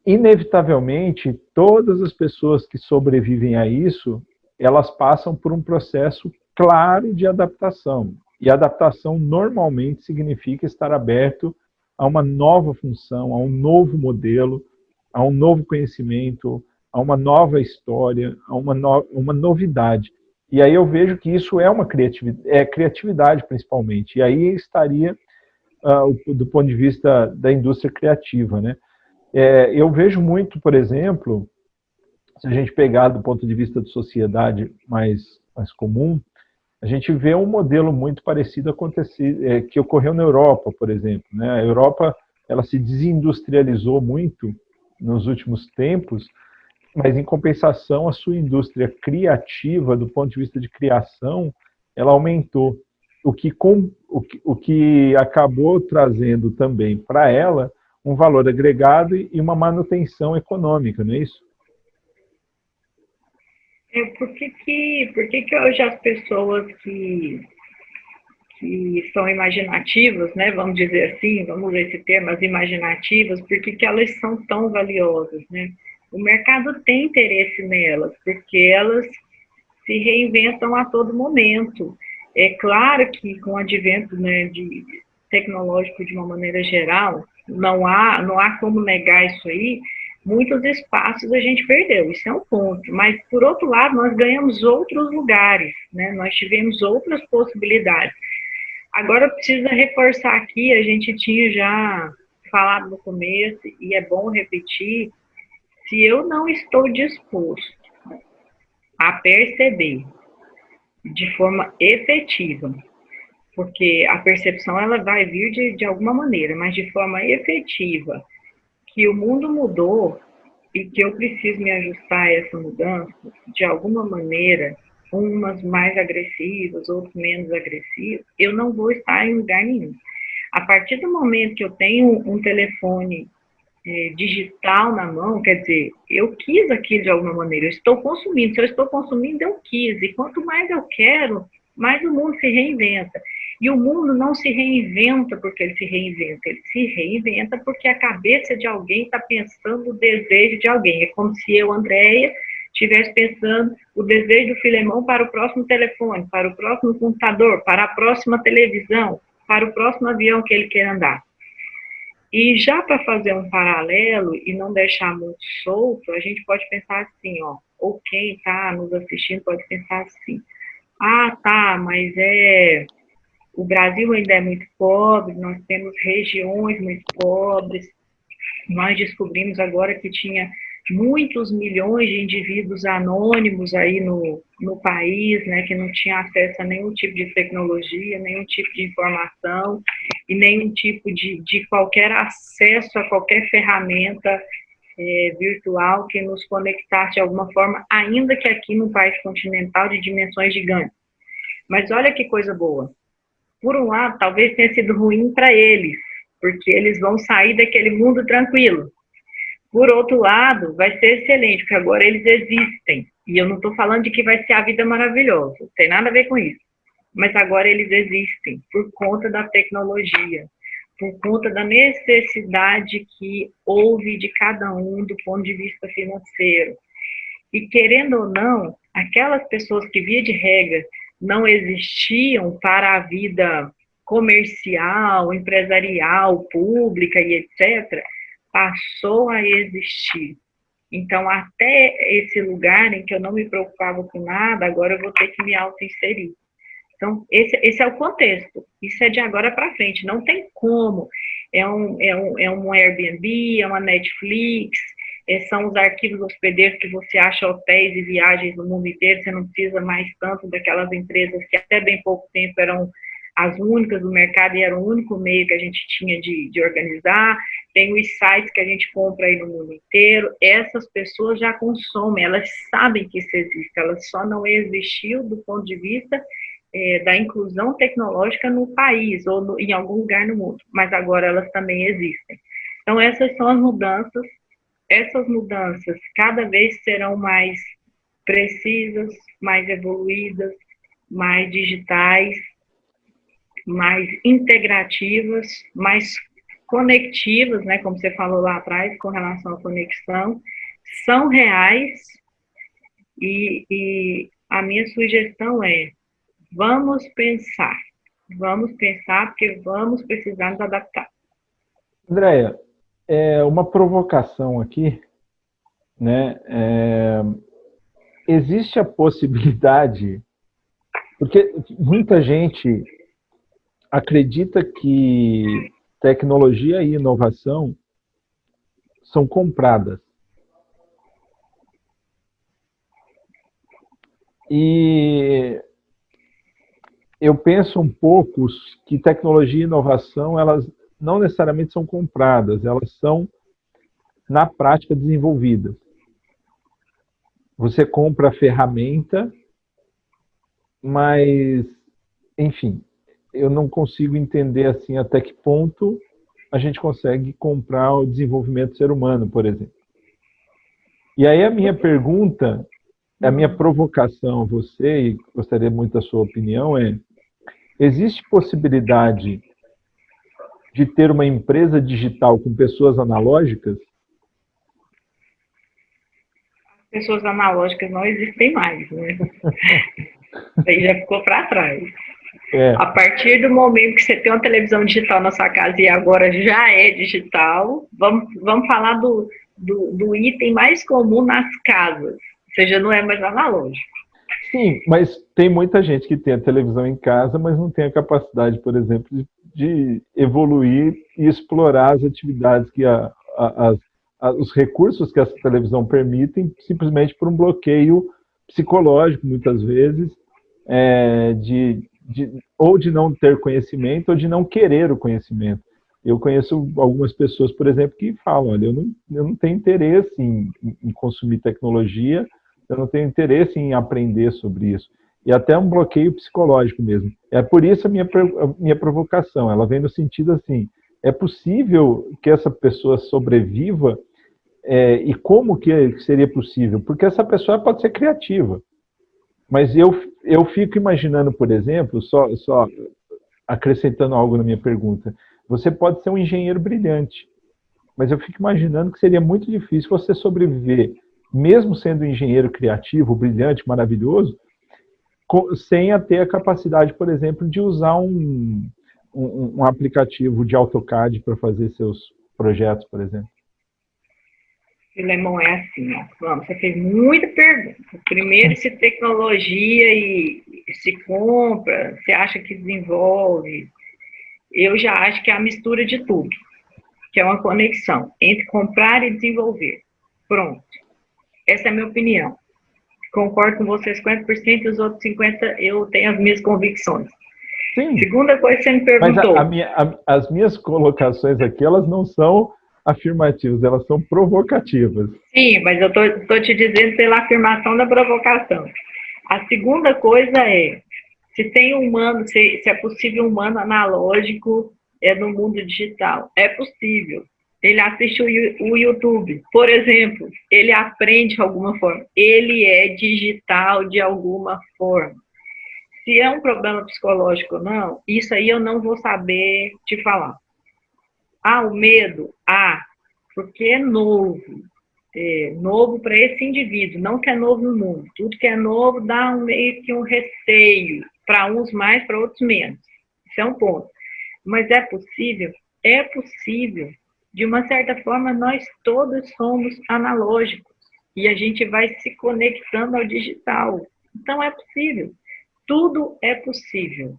inevitavelmente, todas as pessoas que sobrevivem a isso, elas passam por um processo claro de adaptação. E adaptação normalmente significa estar aberto a uma nova função, a um novo modelo, a um novo conhecimento, a uma nova história, a uma novidade. E aí eu vejo que isso é uma criatividade principalmente. E aí estaria do ponto de vista da indústria criativa, né? Eu vejo muito, por exemplo, se a gente pegar do ponto de vista de sociedade mais comum, a gente vê um modelo muito parecido que ocorreu na Europa, por exemplo, né? A Europa, ela se desindustrializou muito nos últimos tempos, mas em compensação a sua indústria criativa, do ponto de vista de criação, ela aumentou, o que acabou trazendo também para ela um valor agregado e uma manutenção econômica, não é isso? Por que hoje as pessoas que são imaginativas, né, vamos dizer assim, vamos usar esse termo, as imaginativas, por que elas são tão valiosas, né? O mercado tem interesse nelas, porque elas se reinventam a todo momento. É claro que com o advento, né, tecnológico de uma maneira geral, não há como negar isso aí, muitos espaços a gente perdeu, isso é um ponto. Mas, por outro lado, nós ganhamos outros lugares, né? Nós tivemos outras possibilidades. Agora, precisa reforçar aqui, a gente tinha já falado no começo, e é bom repetir, se eu não estou disposto a perceber de forma efetiva, porque a percepção ela vai vir de alguma maneira, mas de forma efetiva, que o mundo mudou e que eu preciso me ajustar a essa mudança, de alguma maneira, umas mais agressivas, outras menos agressivas, eu não vou estar em lugar nenhum. A partir do momento que eu tenho um telefone digital na mão, quer dizer, eu quis aquilo de alguma maneira, eu estou consumindo, se eu estou consumindo, eu quis, e quanto mais eu quero, mas o mundo se reinventa. E o mundo não se reinventa porque ele se reinventa porque a cabeça de alguém está pensando o desejo de alguém. É como se eu, Andréia, estivesse pensando o desejo do Filemão para o próximo telefone, para o próximo computador, para a próxima televisão, para o próximo avião que ele quer andar. E já para fazer um paralelo e não deixar muito solto, a gente pode pensar assim, ó, ou quem está nos assistindo pode pensar assim, tá, mas o Brasil ainda é muito pobre, nós temos regiões muito pobres, nós descobrimos agora que tinha muitos milhões de indivíduos anônimos aí no país, né, que não tinham acesso a nenhum tipo de tecnologia, nenhum tipo de informação e nenhum tipo de qualquer acesso a qualquer ferramenta virtual que nos conectasse de alguma forma, ainda que aqui num país continental de dimensões gigantes. Mas olha que coisa boa. Por um lado, talvez tenha sido ruim para eles, porque eles vão sair daquele mundo tranquilo. Por outro lado, vai ser excelente, porque agora eles existem. E eu não estou falando de que vai ser a vida maravilhosa, não tem nada a ver com isso. Mas agora eles existem por conta da tecnologia, por conta da necessidade que houve de cada um do ponto de vista financeiro. E querendo ou não, aquelas pessoas que, via de regra, não existiam para a vida comercial, empresarial, pública e etc., passou a existir. Então, até esse lugar em que eu não me preocupava com nada, agora eu vou ter que me auto-inserir. Então, esse é o contexto. Isso é de agora para frente. Não tem como. É um Airbnb, é uma Netflix, são os arquivos hospedeiros que você acha hotéis e viagens no mundo inteiro. Você não precisa mais tanto daquelas empresas que até bem pouco tempo eram as únicas do mercado e era o único meio que a gente tinha de organizar. Tem os sites que a gente compra aí no mundo inteiro. Essas pessoas já consomem, elas sabem que isso existe, elas só não existiu do ponto de vista da inclusão tecnológica no país ou em algum lugar no mundo, mas agora elas também existem. Então, essas são as mudanças. Essas mudanças cada vez serão mais precisas, mais evoluídas, mais digitais, mais integrativas, mais conectivas, né, como você falou lá atrás, com relação à conexão, são reais e a minha sugestão é vamos pensar porque vamos precisar nos adaptar. Andréia, uma provocação aqui, né? Existe a possibilidade, porque muita gente acredita que tecnologia e inovação são compradas. E eu penso um pouco que tecnologia e inovação, elas não necessariamente são compradas, elas são, na prática, desenvolvidas. Você compra a ferramenta, mas, enfim, eu não consigo entender assim até que ponto a gente consegue comprar o desenvolvimento do ser humano, por exemplo. E aí a minha pergunta, a minha provocação a você, e gostaria muito da sua opinião, existe possibilidade de ter uma empresa digital com pessoas analógicas? Pessoas analógicas não existem mais, né? Aí já ficou para trás. A partir do momento que você tem uma televisão digital na sua casa e agora já é digital, vamos falar do item mais comum nas casas, ou seja, não é mais analógico. Sim, mas tem muita gente que tem a televisão em casa, mas não tem a capacidade, por exemplo, de evoluir e explorar as atividades que os recursos que essa televisão permitem, simplesmente por um bloqueio psicológico, muitas vezes, ou de não ter conhecimento, ou de não querer o conhecimento. Eu conheço algumas pessoas, por exemplo, que falam, olha, eu não tenho interesse em consumir tecnologia, eu não tenho interesse em aprender sobre isso. E até um bloqueio psicológico mesmo. É por isso a minha provocação, ela vem no sentido assim, é possível que essa pessoa sobreviva, e como que seria possível? Porque essa pessoa pode ser criativa, mas eu fico imaginando, por exemplo, só acrescentando algo na minha pergunta, você pode ser um engenheiro brilhante, mas eu fico imaginando que seria muito difícil você sobreviver, mesmo sendo um engenheiro criativo, brilhante, maravilhoso, sem ter a capacidade, por exemplo, de usar um aplicativo de AutoCAD para fazer seus projetos, por exemplo. Filemon, é assim, ó. Vamos, você fez muita pergunta. Primeiro, se tecnologia e se compra, você acha que desenvolve? Eu já acho que é a mistura de tudo, que é uma conexão entre comprar e desenvolver. Pronto. Essa é a minha opinião. Concordo com você 50% e os outros 50% eu tenho as minhas convicções. Sim. Segunda coisa que você me perguntou. Mas as minhas colocações aqui, elas não são afirmativas, elas são provocativas. Sim, mas eu estou te dizendo pela afirmação da provocação. A segunda coisa é, se tem humano, se é possível humano analógico no mundo digital. É possível. Ele assiste o YouTube, por exemplo, ele aprende de alguma forma. Ele é digital de alguma forma. Se é um problema psicológico ou não, isso aí eu não vou saber te falar. O medo? Porque é novo. Novo para esse indivíduo, não que é novo no mundo. Tudo que é novo dá meio que um receio, para uns mais, para outros menos. Isso é um ponto. Mas é possível? É possível. De uma certa forma, nós todos somos analógicos e a gente vai se conectando ao digital. Então, é possível. Tudo é possível.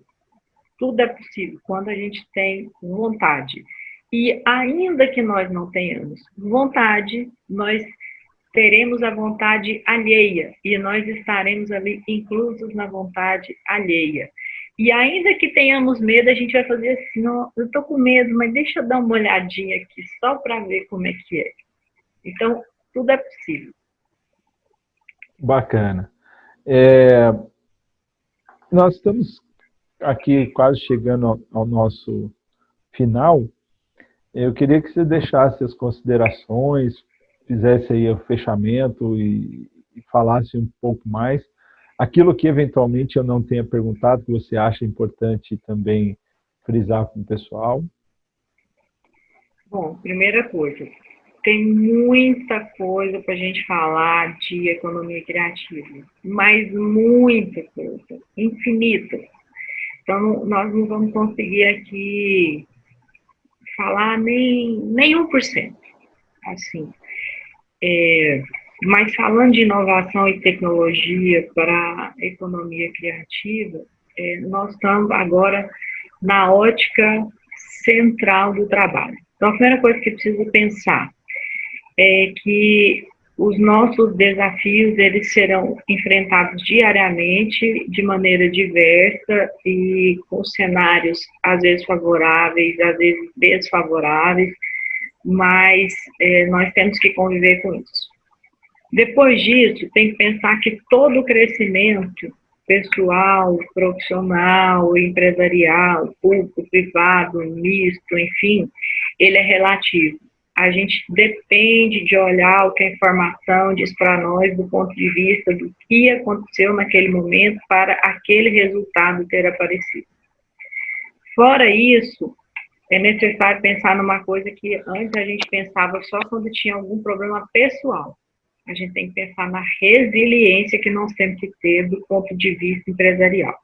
Tudo é possível quando a gente tem vontade. E ainda que nós não tenhamos vontade, nós teremos a vontade alheia e nós estaremos ali inclusos na vontade alheia. E ainda que tenhamos medo, a gente vai fazer assim, eu estou com medo, mas deixa eu dar uma olhadinha aqui só para ver como é que é. Então, tudo é possível. Bacana. Nós estamos aqui quase chegando ao nosso final. Eu queria que você deixasse as considerações, fizesse aí o fechamento e falasse um pouco mais. Aquilo que eventualmente eu não tenha perguntado, que você acha importante também frisar com o pessoal. Bom, primeira coisa, tem muita coisa para a gente falar de economia criativa, mas muita coisa, infinita. Então, nós não vamos conseguir aqui falar nem 1%, assim. Mas falando de inovação e tecnologia para a economia criativa, nós estamos agora na ótica central do trabalho. Então, a primeira coisa que precisa pensar é que os nossos desafios, eles serão enfrentados diariamente, de maneira diversa e com cenários, às vezes favoráveis, às vezes desfavoráveis, mas nós temos que conviver com isso. Depois disso, tem que pensar que todo o crescimento pessoal, profissional, empresarial, público, privado, misto, enfim, ele é relativo. A gente depende de olhar o que a informação diz para nós do ponto de vista do que aconteceu naquele momento para aquele resultado ter aparecido. Fora isso, é necessário pensar numa coisa que antes a gente pensava só quando tinha algum problema pessoal. A gente tem que pensar na resiliência que nós temos que ter do ponto de vista empresarial.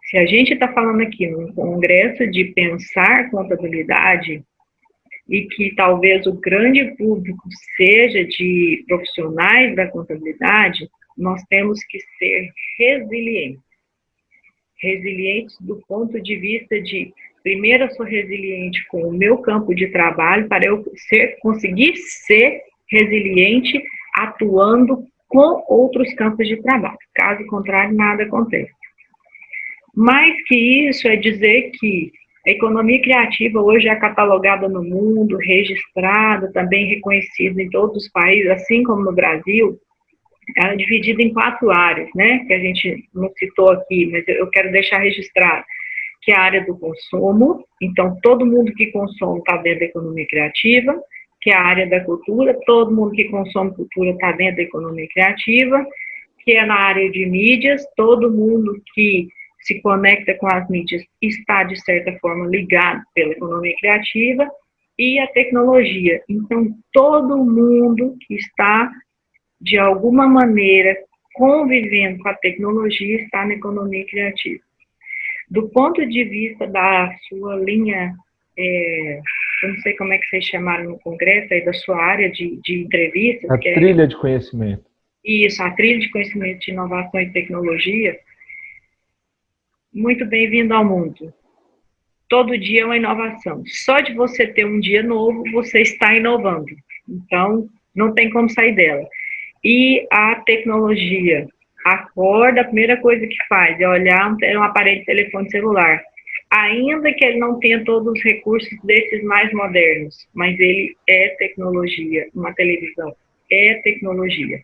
Se a gente está falando aqui num congresso de pensar contabilidade, e que talvez o grande público seja de profissionais da contabilidade, nós temos que ser resilientes. Resilientes do ponto de vista de, primeiro, eu sou resiliente com o meu campo de trabalho, para eu conseguir ser resiliente atuando com outros campos de trabalho. Caso contrário, nada acontece. Mais que isso é dizer que a economia criativa hoje é catalogada no mundo, registrada, também reconhecida em todos os países, assim como no Brasil. Ela é dividida em 4 áreas, né, que a gente não citou aqui, mas eu quero deixar registrado, que é a área do consumo, então todo mundo que consome está dentro da economia criativa, que é a área da cultura, todo mundo que consome cultura está dentro da economia criativa, que é na área de mídias. Todo mundo que se conecta com as mídias está, de certa forma, ligado pela economia criativa, e a tecnologia. Então, todo mundo que está, de alguma maneira, convivendo com a tecnologia está na economia criativa. Do ponto de vista da sua linha, eu não sei como é que vocês chamaram no congresso, aí da sua área de entrevistas. A trilha de conhecimento. Isso, a trilha de conhecimento de inovação e tecnologia. Muito bem-vindo ao mundo. Todo dia é uma inovação. Só de você ter um dia novo, você está inovando. Então, não tem como sair dela. E a tecnologia acorda, a primeira coisa que faz é olhar um aparelho de telefone celular. Ainda que ele não tenha todos os recursos desses mais modernos, mas ele é tecnologia. Uma televisão é tecnologia.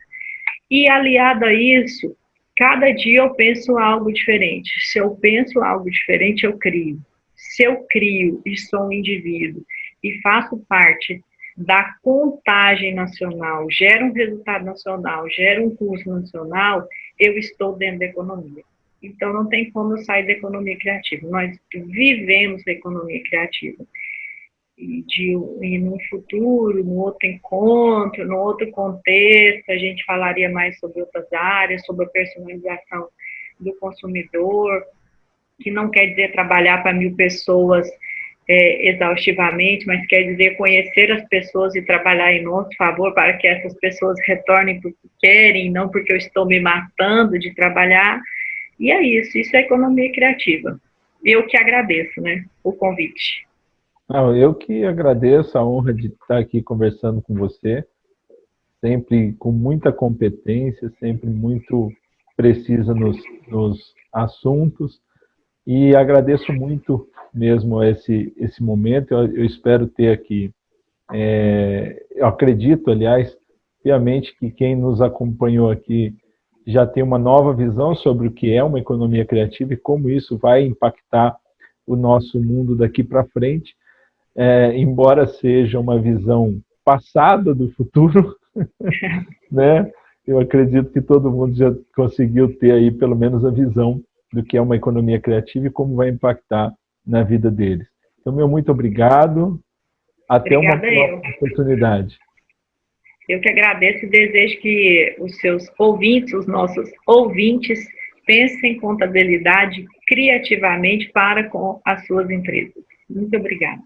E aliado a isso, cada dia eu penso algo diferente. Se eu penso algo diferente, eu crio. Se eu crio e sou um indivíduo e faço parte da contagem nacional, gera um resultado nacional, gera um custo nacional, eu estou dentro da economia. Então, não tem como eu sair da economia criativa. Nós vivemos a economia criativa. E no futuro, no outro encontro, no outro contexto, a gente falaria mais sobre outras áreas, sobre a personalização do consumidor, que não quer dizer trabalhar para 1000 pessoas exaustivamente, mas quer dizer conhecer as pessoas e trabalhar em nosso favor para que essas pessoas retornem porque querem, não porque eu estou me matando de trabalhar. E é isso é economia criativa. Eu que agradeço, né, o convite. Não, eu que agradeço a honra de estar aqui conversando com você, sempre com muita competência, sempre muito precisa nos assuntos, e agradeço muito mesmo esse momento. Eu espero ter aqui, eu acredito, aliás, piamente que quem nos acompanhou aqui já tem uma nova visão sobre o que é uma economia criativa e como isso vai impactar o nosso mundo daqui para frente, embora seja uma visão passada do futuro, né? Eu acredito que todo mundo já conseguiu ter aí pelo menos a visão do que é uma economia criativa e como vai impactar na vida deles. Então, meu muito obrigado. Até uma próxima oportunidade. Eu que agradeço e desejo que os seus ouvintes, os nossos ouvintes, pensem em contabilidade criativamente para com as suas empresas. Muito obrigada.